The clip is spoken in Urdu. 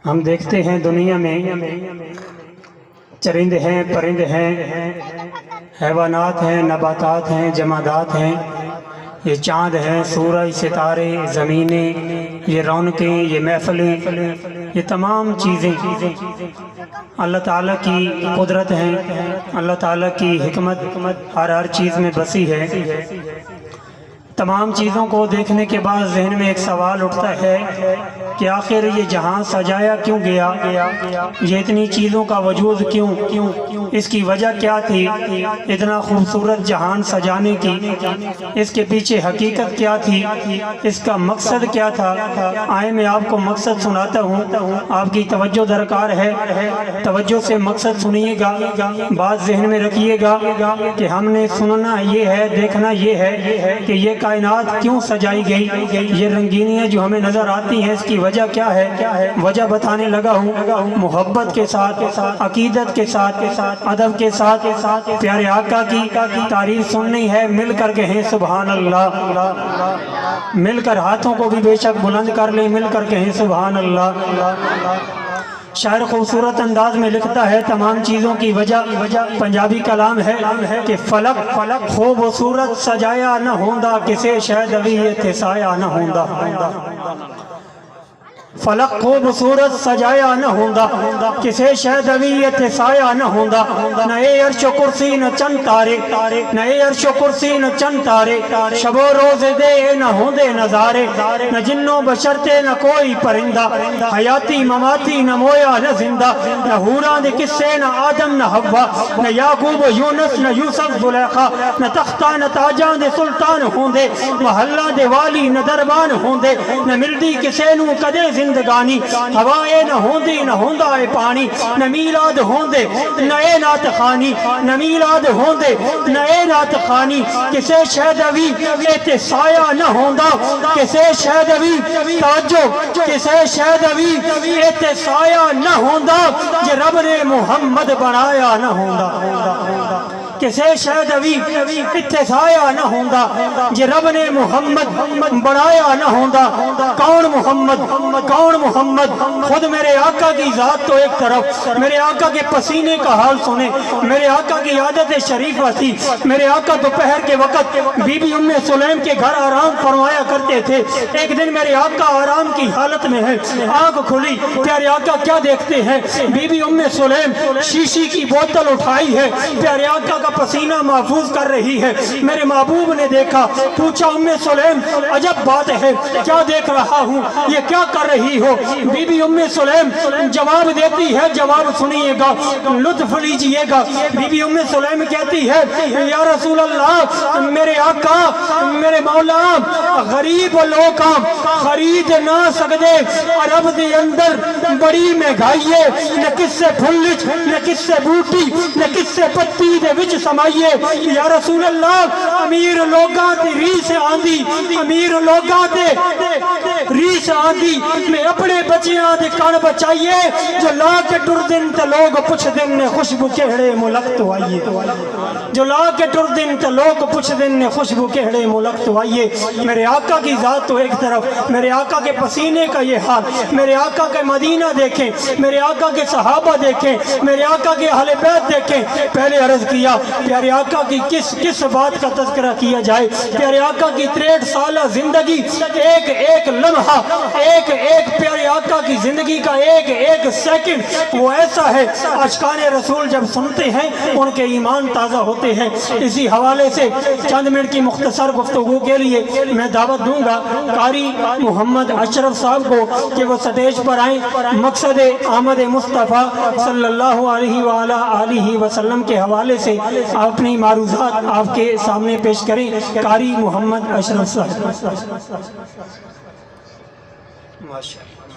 ہم دیکھتے ہیں دنیا میں چرند ہیں، پرند ہیں، حیوانات ہیں، نباتات ہیں، جمادات ہیں، یہ چاند ہیں، سورج، ستارے، زمینیں، یہ رونقیں، یہ محفلیں، یہ تمام چیزیں اللہ تعالیٰ کی قدرت ہیں، اللہ تعالیٰ کی حکمت ہر چیز میں بسی ہے۔ تمام چیزوں کو دیکھنے کے بعد ذہن میں ایک سوال اٹھتا ہے کہ آخر یہ جہاں سجایا کیوں گیا، یہ اتنی چیزوں کا وجود کیوں، اس کی وجہ کیا تھی، اتنا خوبصورت جہان سجانے کی اس کے پیچھے حقیقت کیا تھی، اس کا مقصد کیا تھا۔ آئے میں آپ کو مقصد سناتا ہوں، آپ کی توجہ درکار ہے، توجہ سے مقصد سنیے گا، بات ذہن میں رکھیے گا کہ ہم نے سننا یہ ہے، دیکھنا یہ ہے کہ یہ کائنات کیوں سجائی گئی، یہ رنگینیاں جو ہمیں نظر آتی ہیں اس کی وجہ کیا ہے۔ وجہ بتانے لگا ہوں، محبت کے ساتھ، عقیدت کے ساتھ، ادب کے ساتھ، پیارے آقا کی تعریف سننی ہے۔ مل کر کہیں سبحان اللہ، مل کر ہاتھوں کو بھی بے شک بلند کر لیں، مل کر کہیں سبحان اللہ۔ شاعر خوبصورت انداز میں لکھتا ہے تمام چیزوں کی وجہ، پنجابی کلام ہے کہ فلک خوبصورت سجایا نہ ہوندا، کسے شاید ابھی یہ سایہ نہ ہوندا۔ فلک خوبصورت سجایا نہ ہوندا، کسے شاید ابھی یہ سایہ نہ ہوندا۔ نہ اے عرش و کرسی نہ چند تارے، نہ اے عرش و کرسی نہ چند تارے، شب و روز دے نہ ہوندے نظارے، نہ جنوں بشرتے نہ کوئی پرندہ، حیاتی مماتی نہ مویا نہ زندہ، نہ حوراں دے قصے نہ آدم نہ حوا، نہ یعقوب و یونس نہ یوسف زلیخا، نہ تختہ نہ تاجاں دے سلطان ہوندے، محلہ دے والی نہ دربان ہوندے، نہ ملدی کسے نو کدے زندگانی، ہوائے نہ ہوندی نہ ہوندا اے پانی، نہ میلاد ہوندے نہ اے نات خانی، نہ میلاد ہوندے نہ اے نات خانی، کسے شاید ابھی اے سایہ نہ ہوندا، کسے شاید ابھی توجہ، کسے شاید ابھی اے سایہ نہ ہوندا، جے رب نے محمد بنایا نہ ہوندا۔ کسے شاید ابھی اتھے سایہ نہ ہوندا، جے رب نے محمد بنایا نہ ہوندا۔ کون محمد، کون محمد، خود میرے آقا کی ذات تو ایک طرف، میرے آقا کے پسینے کا حال سنیں، میرے آقا کی عادت شریفہ تھی، میرے آقا دوپہر کے وقت بی بی ام سلیم کے گھر آرام فرمایا کرتے تھے۔ ایک دن میرے آقا آرام کی حالت میں ہے، آنکھ کھلی، پیارے آقا کیا دیکھتے ہیں، بی بی ام سلیم شیشی کی بوتل اٹھائی ہے، پیارے آقا کا پسینہ محفوظ کر رہی ہے۔ میرے محبوب نے دیکھا، پوچھا ام سلیم عجب بات ہے، کیا دیکھ رہا ہوں، یہ کیا کر رہی ہو؟ بی بی ام سلیم جواب دیتی ہے، جواب سنیے گا، لطف لیجئے گا۔ بی بی ام سلیم کہتی ہے یا رسول اللہ، میرے آقا، میرے مولا، غریب لوگ خرید نہ سکتے، عرب دے اندر بڑی مہنگائی ہے، نہ کس سے پھلچ، نہ کس سے بوٹی، نہ کس سے پتی دے وچ سمائیے۔ یا رسول اللہ، امیر لوگاں تے ریس آندی، امیر لوگاں تے ریس آندی، میں اپنے بچیاں دے کان بچائیے، جو لا کے ٹر دن تے لوگ پوچھ دن نے خوشبو کہڑے ملک تو آئیے، جو لا کے ٹر دن تے لوگ پوچھ دن نے خوشبو کہڑے ملک تو آئیے۔ میرے آقا کی ذات تو ایک طرف، میرے آقا کے پسینے کا یہ حال، میرے آقا کے مدینہ دیکھیں، میرے آقا کے صحابہ دیکھیں، میرے آقا کے اہل بیت دیکھیں۔ پہلے عرض کیا پیارے آقا کی کس بات کا تذکرہ کیا جائے، پیارے آقا کی 63 سالہ زندگی، ایک ایک لمحہ، ایک ایک پیارے آقا کی زندگی کا ایک ایک سیکنڈ وہ ایسا ہے، اشکان رسول جب سنتے ہیں ان کے ایمان تازہ ہوتے ہیں۔ اسی حوالے سے چند منٹ کی مختصر گفتگو کے لیے میں دعوت دوں گا قاری محمد اشرف صاحب کو کہ وہ سٹیج پر آئیں، مقصد آمد مصطفیٰ صلی اللہ علیہ وآلہ وسلم کے حوالے سے اپنی معروضات آپ کے سامنے پیش کریں۔ قاری محمد اشرف صاحب۔ ماشاءاللہ۔